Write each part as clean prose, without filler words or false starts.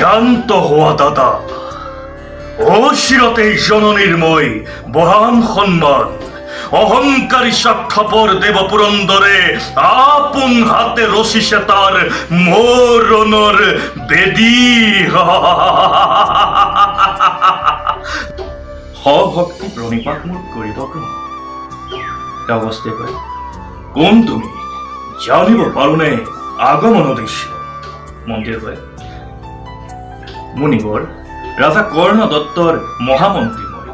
শান্ত হওয়া দাদা, অশিরতেই জননীর মই বহান সম্মান, অহংকারী স্বাক্ষাপর দেব পুরন্দরে আপন হাতে রসিসে তার মরণর বেদী। ভক্তি প্রণিপাত মোৰ কৰিব ক্ৰম অৱস্থে কয়, কোন তুমি জানিব পাৰোনে আগমন উদ্দেশ্য? মন্দিৰ কয়, মুনিবৰ ৰাজা কৰ্ণ দত্তৰ মহামন্ত্ৰী মই,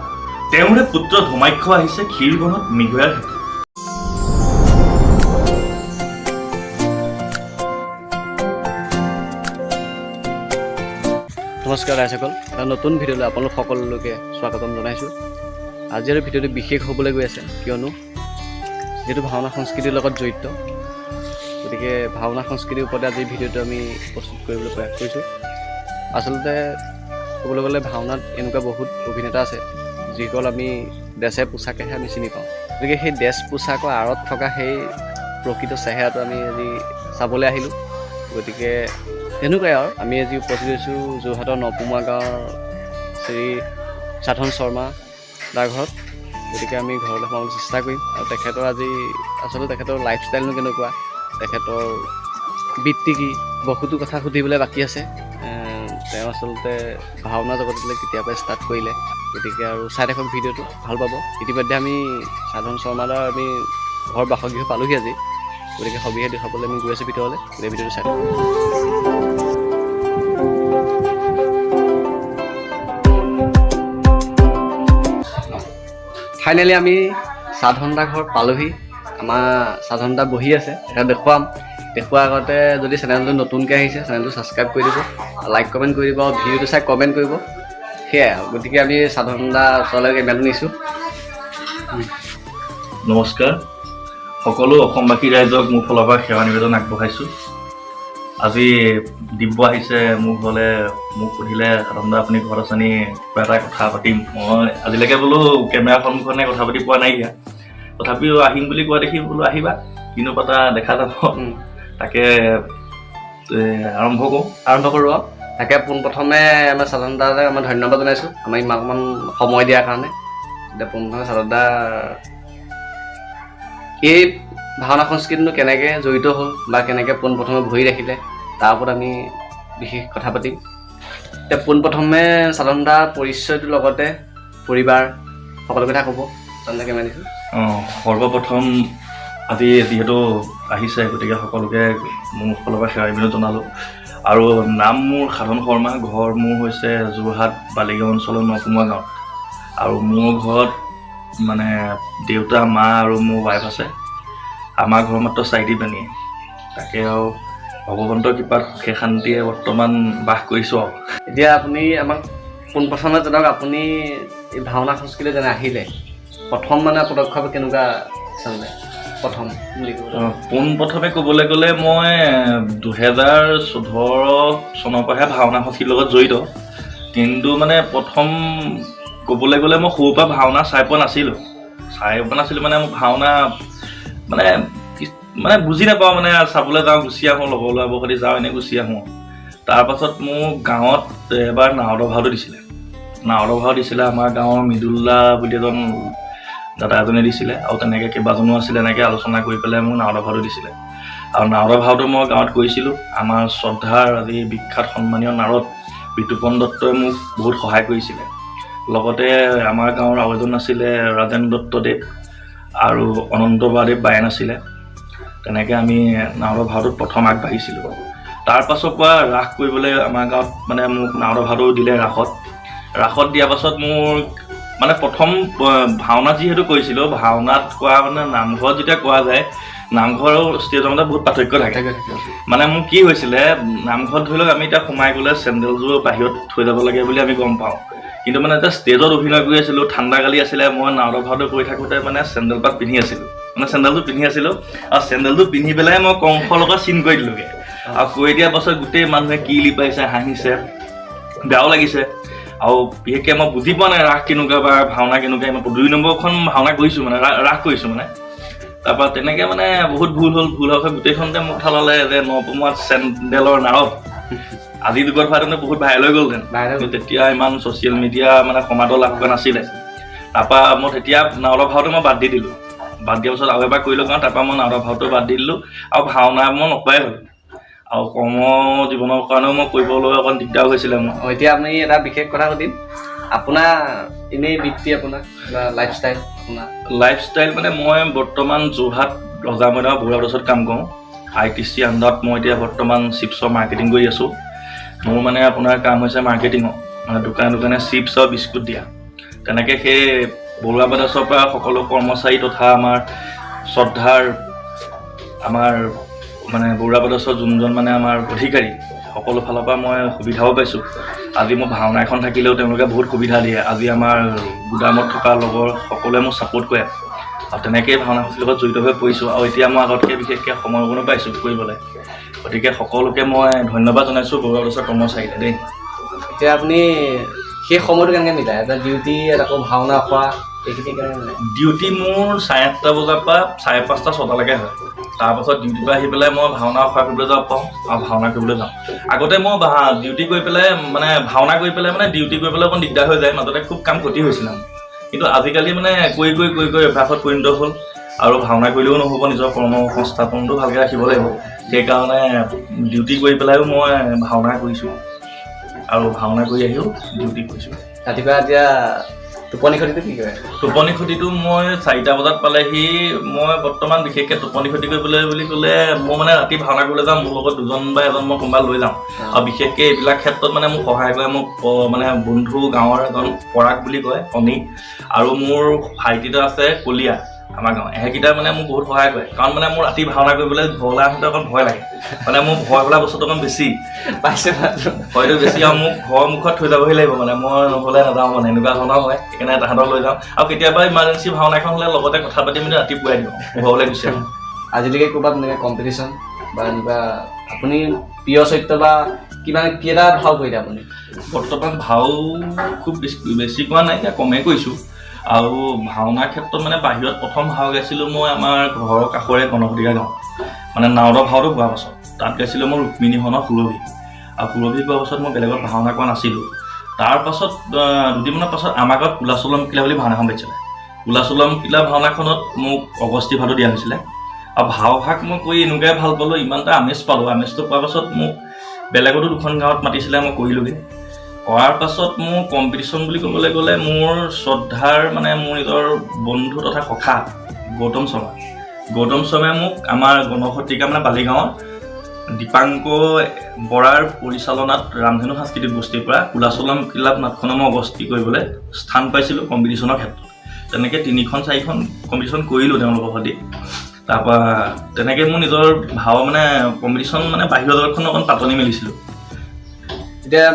তেওঁৰে পুত্ৰ ধুমাক্ষ আহিছে ক্ষীৰবনত মৃগয়াৰ হেতু। নমস্কাৰ ৰাইজসকল, এটা নতুন ভিডিঅ'লৈ আপোনালোক সকলোকে স্বাগতম জনাইছোঁ। আজিৰ ভিডিঅ'টো বিশেষ হ'বলৈ গৈ আছে, কিয়নো যিহেতু ভাওনা সংস্কৃতিৰ লগত জড়িত, গতিকে ভাওনা সংস্কৃতিৰ ওপৰতে আজি ভিডিঅ'টো আমি প্ৰস্তুত কৰিবলৈ প্ৰয়াস কৰিছোঁ। আচলতে ক'বলৈ গ'লে ভাওনাত এনেকুৱা বহুত অভিনেতা আছে যিসকল আমি ড্ৰেছে পোছাকেহে আমি চিনি পাওঁ। গতিকে সেই ড্ৰেছ পোছাকৰ আঁৰত থকা সেই প্ৰকৃত চেহেৰাটো আমি আজি চাবলৈ আহিলোঁ। গতিকে তেনেকুৱাই আৰু আমি আজি উপস্থিত হৈছোঁ যোৰহাটৰ নপুমা গাঁৱৰ শ্ৰী সাধন শৰ্মা দাৰ ঘৰত। গতিকে আমি ঘৰলৈ সোমাবলৈ চেষ্টা কৰিম আৰু তেখেতৰ আজি আচলতে তেখেতৰ লাইফষ্টাইলনো কেনেকুৱা, তেখেতৰ বৃত্তি কি, বহুতো কথা সুধিবলৈ বাকী আছে। তেওঁ আচলতে ভাওনা জগতলৈ কেতিয়াৰ পৰা ষ্টাৰ্ট কৰিলে, গতিকে আৰু চাই থাকক ভিডিঅ'টো, ভাল পাব। ইতিমধ্যে আমি সাধন শৰ্মাদাৰ আমি ঘৰ বাসগৃহ পালোহি আজি, গতিকে সবিশেষ দেখাবলৈ আমি গৈ আছোঁ ভিতৰলৈ। গতিকে ভিডিঅ'টো চাই থাকক। ফাইনেলি আমি সাধনদা ঘৰ পালোহি। আমাৰ সাধনদা বহি আছে, এটা দেখুৱাৰ আগতে যদি চেনেলটো নতুনকৈ আহিছে চেনেলটো ছাবস্ক্ৰাইব কৰি দিব, লাইক কমেণ্ট কৰি দিব, ভিডিঅ'টো চাই কমেণ্ট কৰিব, সেয়াই আৰু। গতিকে আমি সাধনদা ওচৰলৈ কেমেৰাটো নিছোঁ। নমস্কাৰ, সকলো অসমবাসী ৰাইজক মোৰ ফালৰ পৰা সেৱা নিবেদন আগবঢ়াইছোঁ। আজি দিব্য আহিছে মোৰ ঘৰলৈ, মোক সুধিলে সাধনদা আপুনি ঘৰত আছেনি, কিবা এটা কথা পাতিম। মই আজিলৈকে বোলো কেমেৰা সন্মুখনে কথা পাতি পোৱা নাইকিয়া, তথাপিও আহিম বুলি কোৱা দেখি বোলো আহিবা, কিনো পাতা দেখা যাব, তাকে আৰম্ভ কৰোঁ আৰু তাকে পোনপ্ৰথমে আমাৰ সাধনদালৈ আমাৰ ধন্যবাদ জনাইছোঁ আমাক ইমান সময় দিয়াৰ কাৰণে। এতিয়া পোনপ্ৰথমে সাধনদা এই ভাওনা সংস্কৃতিটো কেনেকৈ জড়িত হ'ল বা কেনেকৈ পোনপ্ৰথমে ভৰি ৰাখিলে তাৰ ওপৰত আমি বিশেষ কথা পাতিম। এতিয়া পোনপ্ৰথমে সাধনদাৰ পৰিচয়টোৰ লগতে পৰিবাৰ সকলো কথা ক'ব। সাধনদা কেমেৰা দিছোঁ। সৰ্বপ্ৰথম আজি যিহেতু আহিছে, গতিকে সকলোকে মোৰ ফালৰ পৰা সেৱা নিবেদন জনালোঁ। আৰু নাম মোৰ সাধন শৰ্মা, ঘৰ মোৰ হৈছে যোৰহাট বালিগাঁও অঞ্চলৰ নপুমা গাঁৱত। আৰু মোৰ ঘৰত মানে দেউতা, মা আৰু মোৰ ৱাইফ আছে। আমাৰ ঘৰ মাত্ৰ 4টি প্ৰাণী, তাকে আৰু ভগৱন্তৰ কৃপাত সুখে শান্তিয়ে বৰ্তমান বাস কৰিছোঁ আৰু। এতিয়া আপুনি আমাক পোনপ্ৰথমে জনাওক, আপুনি এই ভাওনা সংস্কৃতি যেনে আহিলে প্ৰথম মানে পদক্ষেপ কেনেকুৱা আছিলে? প্ৰথম পোনপ্ৰথমে ক'বলৈ গ'লে মই 2014 চনৰ পৰাহে ভাওনা সংস্কৃতিৰ লগত জড়িত। কিন্তু মানে প্ৰথম ক'বলৈ গ'লে মই সৰুৰ পৰা ভাওনা চাই পোৱা নাছিলোঁ মানে মোৰ ভাওনা মানে বুজি নাপাওঁ, মানে চাবলৈ যাওঁ, গুচি আহোঁ, লগৰ ল'ৰাবোৰৰ সৈতে যাওঁ, এনেই গুচি আহোঁ। তাৰপাছত মোৰ গাঁৱত এবাৰ নাৰদৰ ভাওটো দিছিলে। আমাৰ গাঁৱৰ মৃদুল্লা বুলি এজন দাদা এজনে দিছিলে, আৰু তেনেকৈ কেইবাজনো আছিলে। এনেকৈ আলোচনা কৰি পেলাই মোক নাৰদৰ ভাওটো দিছিলে। আৰু নাৰদৰ ভাওটো মই গাঁৱত কৰিছিলোঁ। আমাৰ শ্ৰদ্ধাৰ আজি বিখ্যাত সন্মানীয় নাৰদ বিতুপন দত্তই মোক বহুত সহায় কৰিছিলে। লগতে আমাৰ গাঁৱৰ আৰু এজন আছিলে ৰাজেন দত্তদেৱ আৰু অনন্ত বাদেৱ বায়েন আছিলে। তেনেকৈ আমি নাৰদৰ ভাওটোত প্ৰথম আগবাঢ়িছিলোঁ। তাৰ পাছৰ পৰা ৰাস কৰিবলৈ আমাৰ গাঁৱত মানে মোক নাৰদৰ ভাওটো দিলে ৰাসত দিয়াৰ পাছত মোৰ মানে প্ৰথম ভাওনা যিহেতু কৰিছিলোঁ, ভাওনাত কোৱা মানে নামঘৰত যেতিয়া কোৱা যায়, নামঘৰ আৰু ষ্টেজৰ মাজত বহুত পাৰ্থক্য থাকে। মানে মোৰ কি হৈছিলে, নামঘৰত ধৰি লওক আমি এতিয়া সোমাই গ'লে চেণ্ডেলযোৰ বাহিৰত থৈ যাব লাগে বুলি আমি গম পাওঁ। কিন্তু মানে এতিয়া ষ্টেজত অভিনয় কৰি আছিলোঁ, ঠাণ্ডা কালি আছিলে, মই নাৰদৰ ভাওটো কৰি থাকোঁতে মানে চেণ্ডেল পাত পিন্ধি আছিলোঁ, আৰু চেণ্ডেলযোৰ পিন্ধি পেলাই মই কংসৰ লগত চিন কৰি দিলোঁগৈ। আৰু কৰি দিয়াৰ পাছত গোটেই মানুহে কিলি পাইছে, হাঁহিছে, বেয়াও লাগিছে। আৰু বিশেষকৈ মই বুজি পোৱা নাই ৰাস কেনেকুৱা বা ভাওনা কেনেকুৱা। মই 2 নম্বৰখন ভাওনা কৰিছোঁ, মানে ৰাস কৰিছোঁ মানে। তাৰপৰা তেনেকৈ মানে বহুত ভুল হ'ল। গোটেইখনতে মোক ঠলালে যে নপুমাত চেণ্ডেলৰ নাৱত আজিৰ যুগত হোৱাটো মানে বহুত ভাইৰেল হৈ গ'লহেঁতেন ভাইৰেল কিন্তু তেতিয়া ইমান ছ'চিয়েল মিডিয়া মানে সমাদৰ লাভ কৰা নাছিলে তাৰপৰা মই তেতিয়া নাৱৰ ভাওটো মই বাদ দি দিলোঁ বাদ দিয়াৰ পিছত আৰু এবাৰ কৰিলোঁ কাৰণ তাৰপৰা মই নাৱৰ ভাওটো বাদ দি দিলোঁ আৰু ভাওনা মই নকৰাই হ'লোঁ আৰু কৰ্ম জীৱনৰ কাৰণেও মই কৰিবলৈ অকণ দিগদাৰ হৈছিলে মোৰ এতিয়া আপুনি এটা বিশেষ কথা সুধিম আপোনাৰ এনেই বৃত্তি আপোনাৰ লাইফষ্টাইল আপোনাৰ লাইফষ্টাইল মানে মই বৰ্তমান যোৰহাট ৰজামৈদামৰ বৰুৱা ব্ৰাছত কাম কৰোঁ ITC আণ্ডাৰত মই এতিয়া বৰ্তমান চিপছৰ মাৰ্কেটিং কৰি আছোঁ মোৰ মানে আপোনাৰ কাম হৈছে মাৰ্কেটিঙৰ মানে দোকানে দোকানে চিপছ আৰু বিস্কুট দিয়া তেনেকৈ সেই বৰুৱা ব্ৰাছৰ পৰা সকলো কৰ্মচাৰী তথা আমাৰ শ্ৰদ্ধাৰ আমাৰ মানে বৰুৱা ব্ৰাছৰ যোনজন মানে আমাৰ অধিকাৰী সকলো ফালৰ পৰা মই সুবিধাও পাইছোঁ আজি মোৰ ভাওনা এখন থাকিলেও তেওঁলোকে বহুত সুবিধা দিয়ে আজি আমাৰ গুদামত থকা লগৰ সকলোৱে মোক ছাপোৰ্ট কৰে আৰু তেনেকৈয়ে ভাওনা সমিতিৰ লগত জড়িত হৈ পৰিছোঁ আৰু এতিয়া মই আগতকৈ বিশেষকৈ সময় অকণো পাইছোঁ কৰিবলৈ গতিকে সকলোকে মই ধন্যবাদ জনাইছোঁ বৰুৱা ব্ৰাছৰ কৰ্মচাৰীলে দেই এতিয়া আপুনি সেই সময়টো কেনেকৈ মিলায় এটা ডিউটি আকৌ ভাওনা খোৱা এইখিনি কেনেকৈ মিলায় ডিউটি মোৰ 8:30 বজাৰ পৰা 5:30 6টালৈকে হয় তাৰপাছত ডিউটিৰ পৰা আহি পেলাই মই ভাওনা অফাৰ কৰিবলৈ যাব পাৰোঁ আৰু ভাওনা কৰিবলৈ যাওঁ আগতে মই ডিউটি কৰি পেলাই মানে ভাওনা কৰি পেলাই মানে ডিউটি কৰি পেলাই অকণ দিগদাৰ হৈ যায় মাজতে খুব কাম ক্ষতি হৈছিলে কিন্তু আজিকালি মানে কৰি অভ্যাসত পৰিণত হ'ল আৰু ভাওনা কৰিলেও নহ'ব নিজৰ কৰ্ম সংস্থাপনটো ভালকৈ ৰাখিব লাগিব সেইকাৰণে ডিউটি কৰি পেলাইও মই ভাওনা কৰিছোঁ আৰু ভাওনা কৰি আহিও ডিউটি কৰিছোঁ ৰাতিপুৱা এতিয়া টোপনি ক্ষতিটো কি কৰে টোপনি ক্ষতিটো মই 4টা বজাত পালেহি মই বৰ্তমান বিশেষকৈ টোপনি ক্ষতি কৰিবলৈ বুলি ক'লে মই মানে ৰাতি ভাওনা কৰিবলৈ যাম মোৰ লগত 2জন বা 1জন মই কোনোবা লৈ যাওঁ আৰু বিশেষকৈ এইবিলাক ক্ষেত্ৰত মানে মোক সহায় কৰে মোক মানে বন্ধু গাঁৱৰ এজন পৰাগ বুলি কয় অনি আৰু মোৰ ভাইটি এটা আছে কলীয়া আমাৰ গাঁৱৰ এহেইকেইটা মানে মোক বহুত সহায় কৰে কাৰণ মানে মোৰ ৰাতি ভাওনা কৰিবলৈ ঘৰলৈ আহোঁতে অকণ ভয় লাগে মানে মোৰ ভয় বোলা বস্তুটো অকণ বেছি পাইছে হয়তো বেছি আৰু মোক ঘৰৰ মুখত থৈ যাবহি লাগিব মানে মই নহ'লে নাযাওঁ মানে এনেকুৱা ধৰণৰ হয় সেইকাৰণে তাহাঁতক লৈ যাওঁ আৰু কেতিয়াবা ইমাৰ্জেঞ্চি ভাওনা এখন হ'লে লগতে কথা পাতি মেলি ৰাতি পুৱাই দিওঁ ঘৰলৈ গুচি আহোঁ আজিলৈকে ক'ৰবাত এনেকৈ কম্পিটিশ্যন বা এনেকুৱা আপুনি প্ৰিয় চৰিত্ৰ বা কিমান কেইটা ভাও কৰিলে আপুনি বৰ্তমান ভাও খুব বেছি কোৱা নাই এতিয়া কমেই কৰিছোঁ আৰু ভাওনাৰ ক্ষেত্ৰত মানে বাহিৰত প্ৰথম ভাও গাইছিলোঁ মই আমাৰ ঘৰৰ কাষৰে গণপতিকা গাঁও মানে নাওদৰ ভাওটো পোৱাৰ পাছত তাত গাইছিলোঁ মই ৰুক্মিণীহৰণৰ সুৰভি আৰু সুৰভি পোৱাৰ পাছত মই বেলেগত ভাওনা কৰা নাছিলোঁ তাৰপাছত দুদিনমানৰ পাছত আমাৰ গাঁৱত কুলাচলম কিলা বুলি ভাওনাখন পাতিছিলে কুলাচলম কিলা ভাওনাখনত মোক অগস্তি ভাওটো দিয়া হৈছিলে আৰু ভাওভাগ মই কৰি এনেকুৱাই ভাল পালোঁ ইমান এটা আমেজ পালোঁ আমেজটো পোৱাৰ পাছত মোক বেলেগতো 2খন গাঁৱত মাতিছিলে মই কৰিলোঁগৈ কৰাৰ পাছত মোৰ কম্পিটিশ্যন বুলি ক'বলৈ গ'লে মোৰ শ্ৰদ্ধাৰ মানে মোৰ নিজৰ বন্ধু তথা সখা গৌতম শৰ্মাই মোক আমাৰ গণশতিকা মানে বালিগাঁৱৰ দীপাংক বৰাৰ পৰিচালনাত ৰামধেনু সাংস্কৃতিক গোষ্ঠীৰ পৰা কুলাচলম কিলাপ নাটখনৰ মই অগস্তি কৰিবলৈ স্থান পাইছিলোঁ কম্পিটিশ্যনৰ ক্ষেত্ৰত তেনেকৈ 3খন 4খন কম্পিটিশ্যন কৰিলোঁ তেওঁলোকৰ সৈতে তাৰপৰা তেনেকৈ মোৰ নিজৰ ভাও মানে কম্পিটিশ্যন মানে বাহিৰৰ জগতখন অকণ পাতনি মেলিছিলোঁ এতিয়া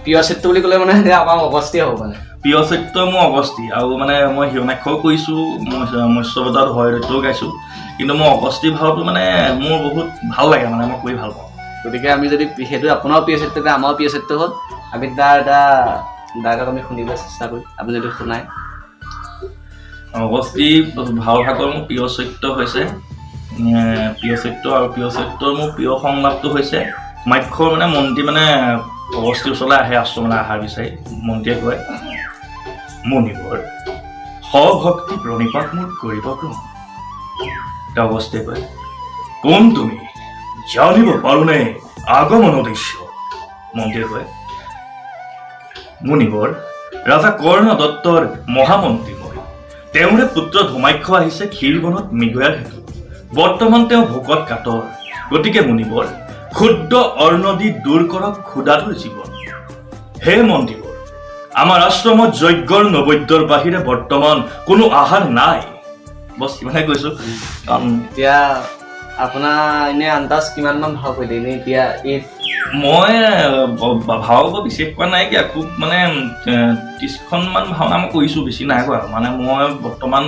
প্ৰিয় চৰিত্ৰ বুলি ক'লে মানে আমাৰ অগস্তি হ'ব মানে প্ৰিয় চৰিত্ৰ মোৰ অগস্তি আৰু মানে মই হিৰণাক্ষও কৰিছোঁ মৎস্যবতাত হৰদৈত্যও গাইছোঁ কিন্তু মই অগস্তি ভাওটো মানে মোৰ বহুত ভাল লাগে মানে মই কৰি ভাল পাওঁ গতিকে আমি যদি সেইটো আপোনাৰো প্ৰিয় চৰিত্ৰ তেতিয়া আমাৰো প্ৰিয় চৰিত্ৰ হ'ল আমি তাৰ এটা ডাইলগ আমি শুনিবলৈ চেষ্টা কৰিম আপুনি যদি শুনায় অগস্তি ভাওভাগৰ মোৰ প্ৰিয় চৰিত্ৰ হৈছে প্ৰিয় চৰিত্ৰ আৰু প্ৰিয় চৰিত্ৰৰ মোৰ প্ৰিয় সংলাপটো হৈছে মাক্ষৰ মানে মন্ত্ৰী মানে অগস্তিৰ ওচৰলৈ আহে আশ্ৰমলৈ আহাৰ বিচাৰি মন্ত্ৰীয়ে কয় মুনিবৰ সভক্তি প্ৰণিপাত মোৰ কৰিব গ্ৰহণ তেওঁ অগস্তিয়ে কয় কোন তুমি জানিব পাৰোঁনে আগমন উদ্দেশ্য মন্ত্ৰীয়ে কয় মুনিবৰ ৰাজা কৰ্ণ দত্তৰ মহামন্ত্ৰী মই তেওঁৰে পুত্ৰ ধুমাক্ষ আহিছে ক্ষীৰবনত মৃগয়াৰ হেতু বৰ্তমান তেওঁ ভোকত কাতৰ গতিকে মুনিবৰ ক্ষুদ্ৰ অন্ন দি দূৰ কৰক ক্ষুধাতুৰ জীৱন হে মন্ত্ৰীবৰ আমাৰ আশ্ৰমত যজ্ঞৰ নৈবেদ্যৰ বাহিৰে বৰ্তমান কোনো আহাৰ নাই বছ ইমানে কৈছোঁ কাৰণ এতিয়া আপোনাৰ এনেই আন্দাজ কিমানমান ভাও কৰিলে এনেই এতিয়া এই মই ভাও বিশেষ কৰা নাইকিয়া খুব মানে 30খনমান ভাওনা মই কৰিছোঁ বেছি নাই কৰা মানে মই বৰ্তমান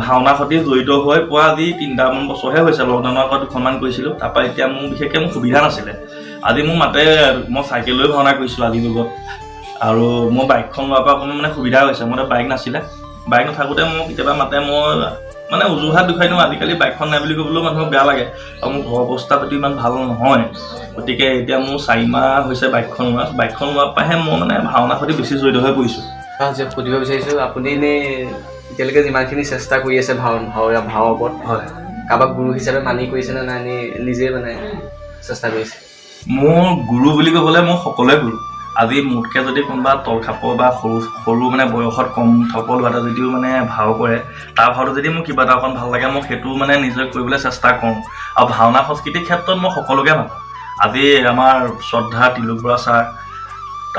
ভাওনাৰ সৈতে জড়িত হৈ পোৱা আজি 3টামান বছৰহে হৈছে লকডাউনৰ আগত 2খনমান কৰিছিলোঁ তাৰপৰা এতিয়া মোৰ বিশেষকৈ মোৰ সুবিধা নাছিলে আজি মোৰ মাতে মই চাইকেল লৈ ভাওনা কৰিছোঁ আজিৰ যুগত আৰু মোৰ বাইকখন লোৱাৰ পৰা অকণমান মানে সুবিধা হৈছে মোৰ বাইক নাছিলে বাইক নাথাকোঁতে মোৰ কেতিয়াবা মাতে মই মানে অজুহাত দেখুৱাই দিওঁ আজিকালি বাইকখন নাই বুলি ক'বলৈও মানুহক বেয়া লাগে আৰু মোৰ ঘৰৰ অৱস্থা পাতি ইমান ভাল নহয় গতিকে এতিয়া মোৰ 4 মাহ হৈছে বাইকখন লোৱাৰ পৰাহে মই মানে ভাওনাৰ সৈতে বেছি জড়িত হৈ পৰিছোঁ সুধিব বিচাৰিছোঁ আপুনি এনেই এতিয়ালৈকে যিমানখিনি চেষ্টা কৰি আছে ভাওৰ ওপৰত হয় কাৰোবাক গুৰু হিচাপে মানি কৰিছেনে নাই এনেই নিজে মানে চেষ্টা কৰিছে মোৰ গুৰু বুলি ক'বলৈ মই সকলোৱে গুৰু আজি মোতকৈ যদি কোনোবা তলখাপৰ বা সৰু মানে বয়সত কম থকা ল'ৰা এটা যদিও মানে ভাও কৰে তাৰ ভাওটো যদি মোৰ কিবা এটা অকণ ভাল লাগে মই সেইটো মানে নিজে কৰিবলৈ চেষ্টা কৰোঁ আৰু ভাওনা সংস্কৃতিৰ ক্ষেত্ৰত মই সকলোকে মানো আজি আমাৰ শ্ৰদ্ধা তিলক বৰা ছাৰ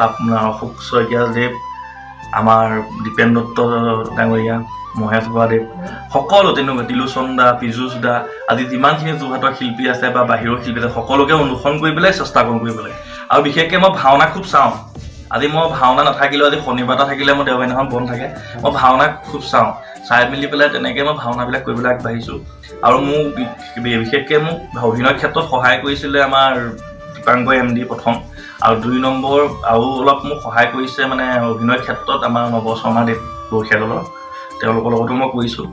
আপোনাৰ অশোক শইকীয়াদেৱ আমাৰ দীপেন দত্ত ডাঙৰীয়া মহেশ বৰাদেৱ সকলো তেনেকুৱা তিলোচন দা পীযুষ দা আজি যিমানখিনি যোৰহাটৰ শিল্পী আছে বা বাহিৰৰ শিল্পী আছে সকলোকে অনুসৰণ কৰি পেলাই চেষ্টা কৰোঁ কৰিবলৈ আৰু বিশেষকৈ মই ভাওনা খুব চাওঁ আজি মই ভাওনা নাথাকিলেও আজি শনিবাৰ এটা থাকিলে মোৰ দেওবাৰ দিনাখন বন্ধ থাকে মই ভাওনা খুব চাওঁ চাই মেলি পেলাই তেনেকৈ মই ভাওনাবিলাক কৰিবলৈ আগবাঢ়িছোঁ আৰু মোক বিশেষকৈ মোক অভিনয়ৰ ক্ষেত্ৰত সহায় কৰিছিলে আমাৰ দীপাংকৰ MD প্ৰথম আৰু 2 নম্বৰ আৰু অলপ মোক সহায় কৰিছে মানে অভিনয়ৰ ক্ষেত্ৰত আমাৰ নৱ শৰ্মাদেৱ বৰখীয়া দলৰ তেওঁলোকৰ লগতো মই কৰিছোঁ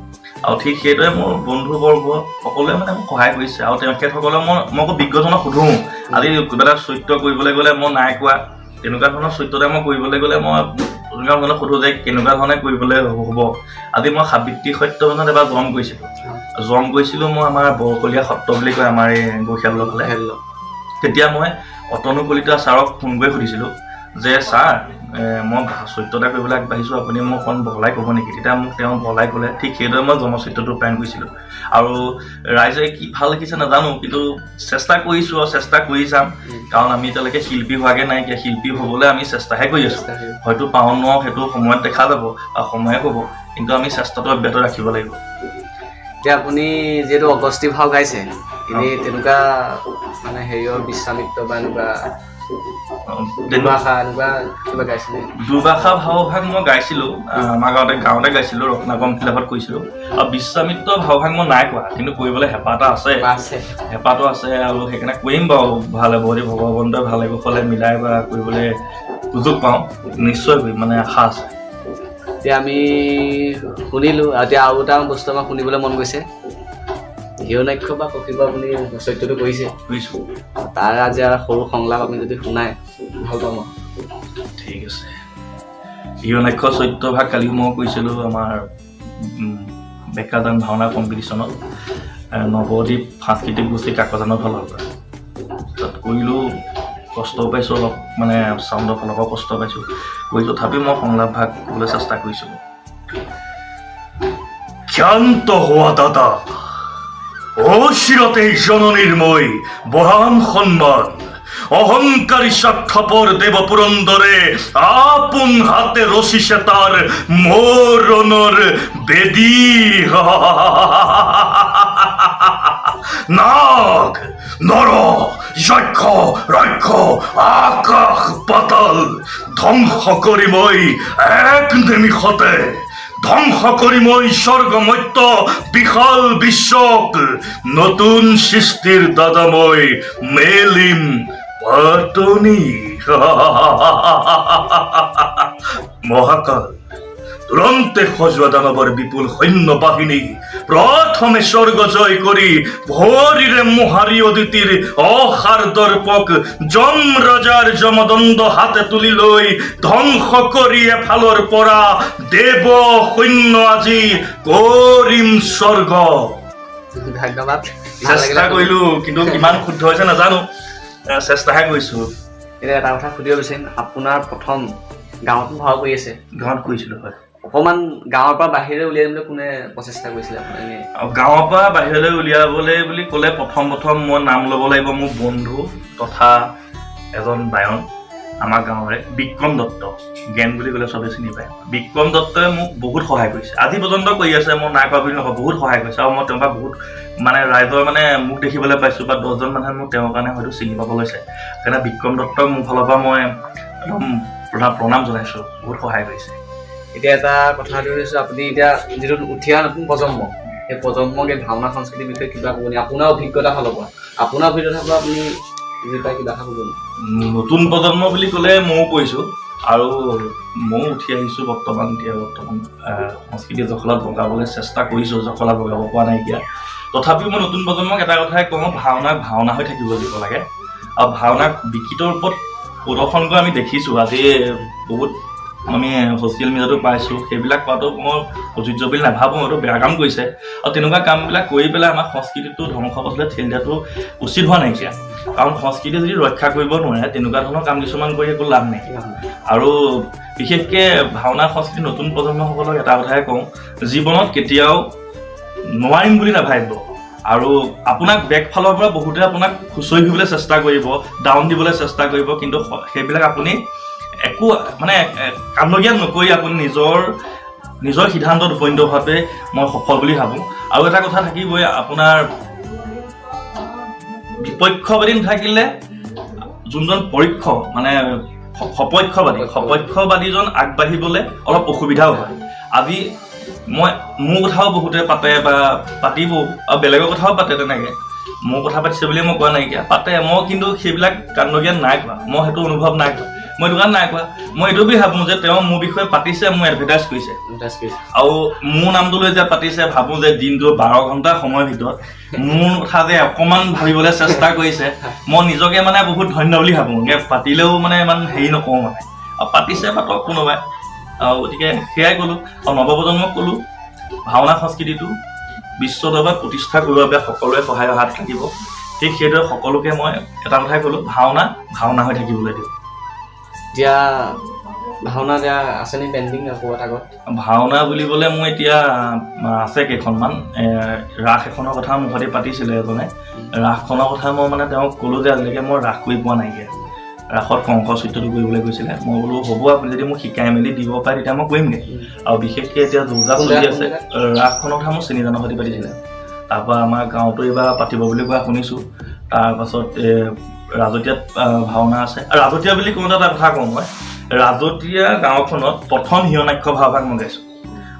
আৰু ঠিক সেইদৰে মোৰ বন্ধুবৰ্গ সকলোৱে মানে মোক সহায় কৰিছে আৰু তেখেতসকলক মই আকৌ বিজ্ঞজনক সোধোঁ আজি কিবা এটা চৰিত্ৰ কৰিবলৈ গ'লে মই নাই কোৱা তেনেকুৱা ধৰণৰ চৰিত্ৰতে মই কৰিবলৈ গ'লে মই তেনেকুৱা ধৰণে সোধোঁ যে কেনেকুৱা ধৰণে কৰিবলৈ হ'ব আজি মই সাবিত্ৰী সত্যবানত এবাৰ জম কৰিছিলোঁ মই আমাৰ বৰকলীয়া সত্ৰ বুলি কয় আমাৰ এই বৰখীয়ালৰ ফালে তেতিয়া মই অতনু কলিতা ছাৰক ফোন কৰি সুধিছিলোঁ যে ছাৰ মই চৰিত্ৰ এটা কৰিবলৈ আগবাঢ়িছোঁ আপুনি মোক অকণ বহলাই ক'ব নেকি তেতিয়া মোক তেওঁ বহলাই ক'লে ঠিক সেইদৰে মই জনচৰিত্ৰটো ৰূপায়ণ কৰিছিলোঁ আৰু ৰাইজে কি ভাল দেখিছে নাজানো কিন্তু চেষ্টা কৰিছোঁ আৰু চেষ্টা কৰি যাম কাৰণ আমি এতিয়ালৈকে শিল্পী হোৱাগৈ নাইকিয়া শিল্পী হ'বলৈ আমি চেষ্টাহে কৰি আছোঁ হয়তো পাওঁ নোৱাৰোঁ সেইটো সময়ত দেখা যাব বা সময়ে ক'ব কিন্তু আমি চেষ্টাটো অব্যাহত ৰাখিব লাগিব এতিয়া আপুনি যিহেতু অগস্তি ভাও গাইছে এনেই তেনেকুৱা মানে হেৰিয়ৰ বিশ্বামিত্ৰ বা এনেকুৱা দুৰ্বাসা ভাওভাগ মই গাইছিলোঁ আমাৰ গাঁৱতে গাইছিলোঁ ৰত্নাকম ক্লাবত কৰিছিলোঁ আৰু বিশ্বামিত্ৰ ভাওভাগ মই নাই কোৱা কিন্তু কৰিবলৈ হেঁপাহ এটা আছে হেঁপাহটো আছে আৰু সেইকাৰণে কৰিম বাৰু ভাল হ'ব যদি ভগৱন্তই ভালে কুশলে মিলাই বা কৰিবলৈ সুযোগ পাওঁ নিশ্চয় কৰিম মানে আশা আছে এতিয়া আমি শুনিলোঁ এতিয়া আৰু এটা বস্তু আমাৰ শুনিবলৈ মন গৈছে হিৰণ্যাক্ষ বা কশিপ আপুনি চৰিত্ৰটো কৰিছোঁ তাৰ আজি সৰু সংলাপ আপুনি যদি শুনাই ভাল পাম ঠিক আছে হিৰণ্যাক্ষ চৰিত্ৰভাগ কালি মই কৰিছিলোঁ আমাৰ বেকাদান ভাওনা কম্পিটিশ্যনত নৱদ্বীপ সাংস্কৃতিক গোষ্ঠী কাকজানৰ ফালৰ পৰা তাত কৰিলোঁ কষ্টও পাইছোঁ অলপ মানে চাউণ্ডৰ ফালৰ পৰা কষ্ট পাইছোঁ কৰি তথাপি মই সংলাপ ভাগ ক'বলৈ চেষ্টা কৰিছোঁ ক্ষান্ত হোৱা দাদা অচিৰতেই জননীৰ মই বহাম সন্মান অহংকাৰী স্বাৰ্থপৰ দেৱ পুৰন্দৰে আপোন হাতে ৰচিছে তাৰ মৰণৰ বেদী নাগ নৰ যক্ষ ৰক্ষ আকাশ পাতাল ধ্বংস কৰি মই এক নিমিষতে ধ্বংস কৰি মই স্বৰ্গমত্য বিশাল বিশ্বক নতুন সৃষ্টিৰ দাদা মই মেলিম পাতনি মহাকাল তুৰন্তে সজোৱা দানৱৰ বিপুল সৈন্য বাহিনী প্ৰথমে স্বৰ্গ জয় কৰি ভৰিৰে মোহাৰি অদিতিৰ অসাৰ দৰ্পক যম ৰজাৰ যমদণ্ড হাতে তুলি লৈ ধ্বংস কৰি এফালৰ পৰা দেৱ সৈন্য আজি কৰিম স্বৰ্গ ধন্যবাদ চেষ্টা কৰিলো কিন্তু কিমান শুদ্ধ হৈছে নাজানো চেষ্টাহে কৰিছো এতিয়া এটা কথা সুধিব বিচাৰিম আপোনাৰ প্ৰথম গাঁৱত ভাও কৰি আছে গাঁৱত কৰিছিলো হয় অকণমান গাঁৱৰ পৰা বাহিৰলৈ উলিয়াই দিবলৈ কোনে প্ৰচেষ্টা কৰিছিলে আপুনি এনেই গাঁৱৰ পৰা বাহিৰলৈ উলিয়াবলৈ বুলি ক'লে প্ৰথম মই নাম ল'ব লাগিব মোৰ বন্ধু তথা এজন বায়ন আমাৰ গাঁৱৰে বিক্ৰম দত্ত জ্ঞান বুলি ক'লে চবেই চিনি পায় বিক্ৰম দত্তই মোক বহুত সহায় কৰিছে আজি পৰ্যন্ত কৰি আছে মই নাই কৰা বুলি নকওঁ বহুত সহায় কৰিছে আৰু মই তেওঁৰ পৰা বহুত মানে ৰাইজৰ মানে মোক দেখিবলৈ পাইছোঁ বা 10জন মানুহে মোক তেওঁৰ কাৰণে হয়তো চিনি পাব লৈছে সেইকাৰণে বিক্ৰম দত্তক মোৰ ফালৰ পৰা মই একদম প্ৰণাম জনাইছোঁ বহুত সহায় কৰিছে এতিয়া এটা কথা ভাবিছোঁ আপুনি এতিয়া যিটো উঠি অহা নতুন প্ৰজন্ম সেই প্ৰজন্মক এই ভাওনা সংস্কৃতিৰ বিষয়ে কিবা ক'ব নেকি আপোনাৰ অভিজ্ঞতা ফালৰ পৰা আপুনি যি পায় কিবা ক'ব নেকি নতুন প্ৰজন্ম বুলি ক'লে ময়ো কৈছোঁ আৰু ময়ো উঠি আহিছোঁ বৰ্তমান সংস্কৃতিৰ জখলাত বগাবলৈ চেষ্টা কৰিছোঁ, জখলাত বগাব পৰা নাইকিয়া। তথাপিও মই নতুন প্ৰজন্মক এটা কথাই কওঁ, ভাওনাক ভাওনা হৈ থাকিব দিব লাগে। আৰু ভাওনাক বিকৃত ৰূপত প্ৰদৰ্শন কৰা আমি দেখিছোঁ, আজি বহুত আমি ছ'চিয়েল মিডিয়াতো পাইছোঁ। সেইবিলাক কৰাটো মই প্ৰযোজ্য বুলি নাভাবোঁ, এইটো বেয়া কাম কৰিছে। আৰু তেনেকুৱা কামবিলাক কৰি পেলাই আমাৰ সংস্কৃতিটো ধ্বংস পথলৈ ঠেলি দিয়াটো উচিত হোৱা নাইকিয়া। কাৰণ সংস্কৃতি যদি ৰক্ষা কৰিব নোৱাৰে তেনেকুৱা ধৰণৰ কাম কিছুমান কৰি একো লাভ নাই। আৰু বিশেষকৈ ভাওনা সংস্কৃতি নতুন প্ৰজন্মসকলক এটা কথাই কওঁ, জীৱনত কেতিয়াও নোৱাৰিম বুলি নাভাবিব। আৰু আপোনাক বেক ফালৰ পৰা বহুতে আপোনাক খুচৰি দিবলৈ চেষ্টা কৰিব, ডাউন দিবলৈ চেষ্টা কৰিব, কিন্তু সেইবিলাক আপুনি একো মানে কাণ্ডজ্ঞান নকৰি আপুনি নিজৰ সিদ্ধান্তত উপনীত হোৱাটোৱে মই সফল বুলি ভাবোঁ। আৰু এটা কথা থাকিবই, আপোনাৰ বিপক্ষবাদী নাথাকিলে যোনজন পৰীক্ষ মানে সপক্ষবাদীজন আগবাঢ়িবলৈ অলপ অসুবিধাও হয়। আজি মোৰ কথাও বহুতে পাতে বা পাতিব, আৰু বেলেগৰ কথাও পাতে, তেনেকৈ মোৰ কথা পাতিছে বুলিয়ে মই কোৱা নাইকিয়া, পাতে। মই কিন্তু সেইবিলাক কাণ্ডজ্ঞান নাই কোৱা, মই সেইটো অনুভৱ নাই কৰা, মই এইটো কাৰণে নাই কোৱা। মই এইটো বুলি ভাবোঁ যে তেওঁ মোৰ বিষয়ে পাতিছে, মোক এডভাৰটাইজ কৰিছে, আৰু মোৰ নামটো লৈ যে পাতিছে, ভাবোঁ যে দিনটো 12 ঘণ্টা সময়ৰ ভিতৰত মোৰ কথা যে অকণমান ভাবিবলৈ চেষ্টা কৰিছে, মই নিজকে মানে বহুত ধন্য বুলি ভাবোঁ। পাতিলেও মানে ইমান হেৰি নকৰোঁ মানে, আৰু পাতিছে পাতক কোনোবাই। আৰু গতিকে সেয়াই ক'লোঁ। আৰু নৱপ্ৰজন্মক ক'লোঁ, ভাওনা সংস্কৃতিটো বিশ্ব দৰবাৰত প্ৰতিষ্ঠা কৰিবৰ বাবে সকলোৱে সহায় হাত থাকিব। ঠিক সেইদৰে সকলোকে মই এটা কথাই ক'লোঁ, ভাওনা হৈ থাকিবলৈ দিওঁ। এতিয়া ভাওনা এতিয়া আছেনে পেণ্ডিং আকৌ আগত? ভাওনা বুলিবলৈ মোৰ এতিয়া আছে কেইখনমান। ৰাস এখনৰ কথা মুখতে পাতিছিলে এজনে। ৰাসখনৰ কথা মই মানে তেওঁক ক'লোঁ যে আজিলৈকে মই ৰাস কৰি পোৱা নাইকিয়া। ৰাসত কংস চৰিত্ৰটো কৰিবলৈ গৈছিলে। মই বোলো হ'ব, আপুনি যদি মোক শিকাই মেলি দিব পাৰে তেতিয়া মই কৰিমগৈ। আৰু বিশেষকৈ এতিয়া যোজা চলি আছে, ৰাসখনৰ কথা মোৰ চেনিজানৰ সৈতে পাতিছিলে। তাৰপৰা আমাৰ গাঁৱতো এইবাৰ পাতিব বুলি কোৱা শুনিছোঁ। তাৰপাছত ৰাজতীয়াত ভাওনা আছে। ৰাজতীয়া বুলি কওঁতে এটা কথা কওঁ, মই ৰাজতীয়া গাঁওখনত প্ৰথম হিৰণাক্ষ ভাওভাগ মই গাইছোঁ।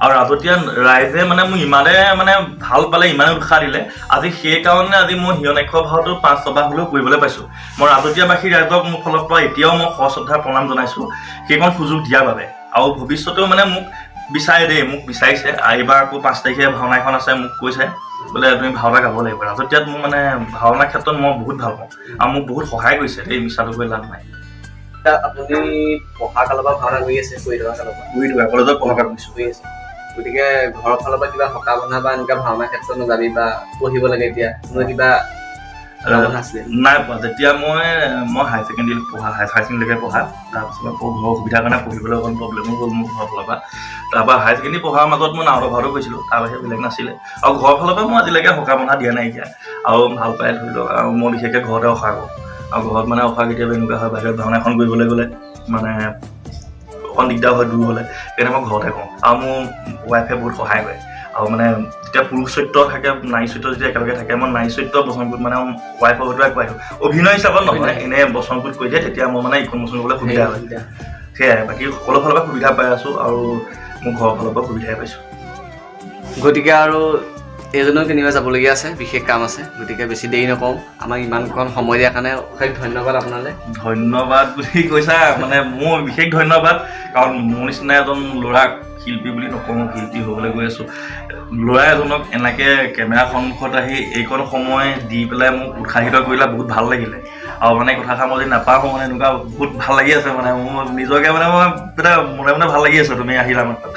আৰু ৰাজতীয়া ৰাইজে মানে মোক ইমানে মানে ভাল পালে, ইমানে উৎসাহ দিলে, আজি সেইকাৰণে আজি মই হিৰণাক্ষ ভাওটো 5-6 বাৰ হ'লেও কৰিবলৈ পাইছোঁ। মই ৰাজতীয়াবাসী ৰাইজক মোৰ ফালৰ পৰা এতিয়াও মই সশ্ৰদ্ধা প্ৰণাম জনাইছোঁ সেইখন সুযোগ দিয়াৰ বাবে। আৰু ভৱিষ্যতেও মানে মোক বিচাৰিছে। এইবাৰ আকৌ 5 তাৰিখে ভাওনা এখন আছে, মোক কৈছে বোলে তুমি ভাওনা গাব লাগিব। ৰাজতীয়াত মোৰ মানে ভাওনাৰ ক্ষেত্ৰত মই বহুত ভাল পাওঁ, আৰু মোক বহুত সহায় কৰিছে দেই, মিছাটো কৈ লাভ নাই। আপুনি পঢ়া কালৰ পৰা ভাওনা কৰি আছে, পঢ়ি থকা কালৰ পৰা? কলেজত পঢ়া কৰিছোঁ। কৰি আছে। গতিকে ঘৰৰ ফালৰ পৰা কিবা সকাহ বন্ধা বা এনেকুৱা ভাওনা ক্ষেত্ৰত নাযাবি বা পঢ়িব লাগে, এতিয়া মোৰ কিবা নাই পোৱা। যেতিয়া মই হায়াৰ ছেকেণ্ডেৰীলৈকে পঢ়া, তাৰপিছত আকৌ ঘৰৰ অসুবিধাৰ কাৰণে পঢ়িবলৈ অকণ প্ৰব্লেমো হ'ল মোৰ ঘৰৰ ফালৰ পৰা। তাৰপৰা হায়াৰ ছেকেণ্ডেৰী পঢ়াৰ মাজত মই নাওৰ ভাওটো কৰিছিলোঁ, তাৰ বাহিৰে বেলেগ নাছিলে। আৰু ঘৰৰ ফালৰ পৰা মই আজিলৈকে সকাহ বন্ধা দিয়া নাইকিয়া। আৰু ভাল পাই ধৰি লওক, আৰু মই বিশেষকৈ ঘৰতে অশা কৰোঁ। আৰু ঘৰত মানে অশা কেতিয়াবা এনেকুৱা হয়, বাহিৰত ভাওনা এখন কৰিবলৈ গ'লে মানে অকণ দিগদাৰ হয়, দূৰ হ'লে, সেইকাৰণে মই ঘৰতে কওঁ। আৰু মোৰ ৱাইফে বহুত সহায় কৰে। আৰু মানে যেতিয়া পুৰুষ চৰিত্ৰ থাকে, নাৰী চৰিত্ৰ যেতিয়া একেলগে থাকে, মই নাৰী চৰিত্ৰ বচনপুত মানে ৱাইফৰ হতুৱাই কোৱাই দিওঁ। অভিনয় হিচাপত নহয়, এনেই বচনপুত কৈ দিয়ে, তেতিয়া মই মানে ইখন বচন কৰিবলৈ সুবিধা হয়। সেয়াই, বাকী সকলো ফালৰ পৰা সুবিধা পাই আছোঁ, আৰু মোৰ ঘৰৰ ফালৰ পৰা সুবিধাই পাইছোঁ। গতিকে আৰু এইজনেও কেনিবা যাবলগীয়া আছে, বিশেষ কাম আছে, গতিকে বেছি দেৰি নকওঁ। আমাক ইমানকণ সময় দিয়াৰ কাৰণে অশেষ ধন্যবাদ আপোনালৈ। ধন্যবাদ বুলি কৈছা মানে মোৰ বিশেষ ধন্যবাদ, কাৰণ মোৰ নিচিনা এজন ল'ৰাক শিল্পী বুলি নকওঁ, শিল্পী হ'বলৈ গৈ আছোঁ, ল'ৰা এজনক এনেকৈ কেমেৰা সন্মুখত আহি এইকণ সময় দি পেলাই মোক উৎসাহিত কৰিলে বহুত ভাল লাগিলে। আৰু মানে কথাষাৰ মই যদি নাপাহোঁ, মানে এনেকুৱা বহুত ভাল লাগি আছে, মানে মোৰ নিজকে মানে মই এটা মনে ভাল লাগি আছে তুমি আহিলা মাত্ৰ।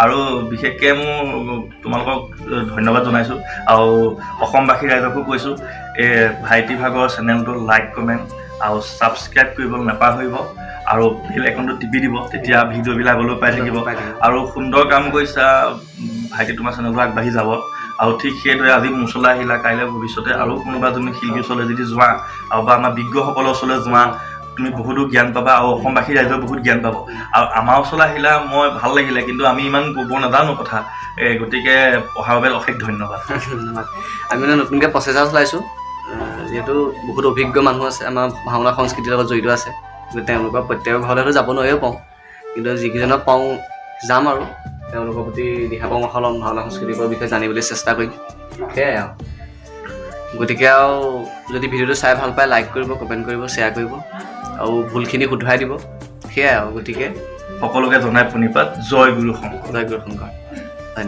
আৰু বিশেষকৈ মোৰ তোমালোকক ধন্যবাদ জনাইছোঁ। আৰু অসমবাসী ৰাইজকো কৈছোঁ, এই ভাইটি ভাগৰ চেনেলটো লাইক, কমেণ্ট আৰু ছাবস্ক্ৰাইব কৰিবলৈ নাপাহৰিব, আৰু বেল আইকনটো টিপি দিব, তেতিয়া ভিডিঅ'বিলাকলৈও পাই থাকিব। আৰু সুন্দৰ কাম কৰিছা ভাইটি, তোমাৰ চেনেলটো আগবাঢ়ি যাব। আৰু ঠিক সেইদৰে আজি মোৰ ওচৰলৈ আহিলা, কাইলৈ ভৱিষ্যতে আৰু কোনোবা এজনী শিল্পীৰ ওচৰলৈ যদি যোৱা, আৰু বা আমাৰ বিজ্ঞসকলৰ ওচৰলৈ যোৱা, তুমি বহুতো জ্ঞান পাবা, আৰু অসমবাসী ৰাইজেও বহুত জ্ঞান পাব। আৰু আমাৰ ওচৰলৈ আহিলা মই ভাল লাগিলে, কিন্তু আমি ইমান ক'ব নাজানো কথা, গতিকে পঢ়াৰ বাবে অশেষ ধন্যবাদ। আমি মানে নতুনকৈ প্ৰচেষ্টা চলাইছোঁ, যিহেতু বহুত অভিজ্ঞ মানুহ আছে আমাৰ ভাওনা সংস্কৃতিৰ লগত জড়িত আছে, কিন্তু তেওঁলোকৰ প্ৰত্যেকৰ ঘৰলৈতো যাব নোৱাৰিও পাওঁ, কিন্তু যিকেইজনক পাওঁ যাম, আৰু তেওঁলোকৰ প্ৰতি দিহা পৰামৰ্শ ল'ম, ভাওনা সংস্কৃতিৰ বিষয়ে জানিবলৈ চেষ্টা কৰিম। সেয়াই আৰু। গতিকে আৰু যদি ভিডিঅ'টো চাই ভাল পায়, লাইক কৰিব, কমেণ্ট কৰিব, শ্বেয়াৰ কৰিব, আৰু ভুলখিনি শুধৰাই দিব। সেয়াই আৰু গতিকে সকলোকে জনাই প্ৰণিপাত। জয় গুৰু শংকৰ। জয় গুৰু শংকৰ।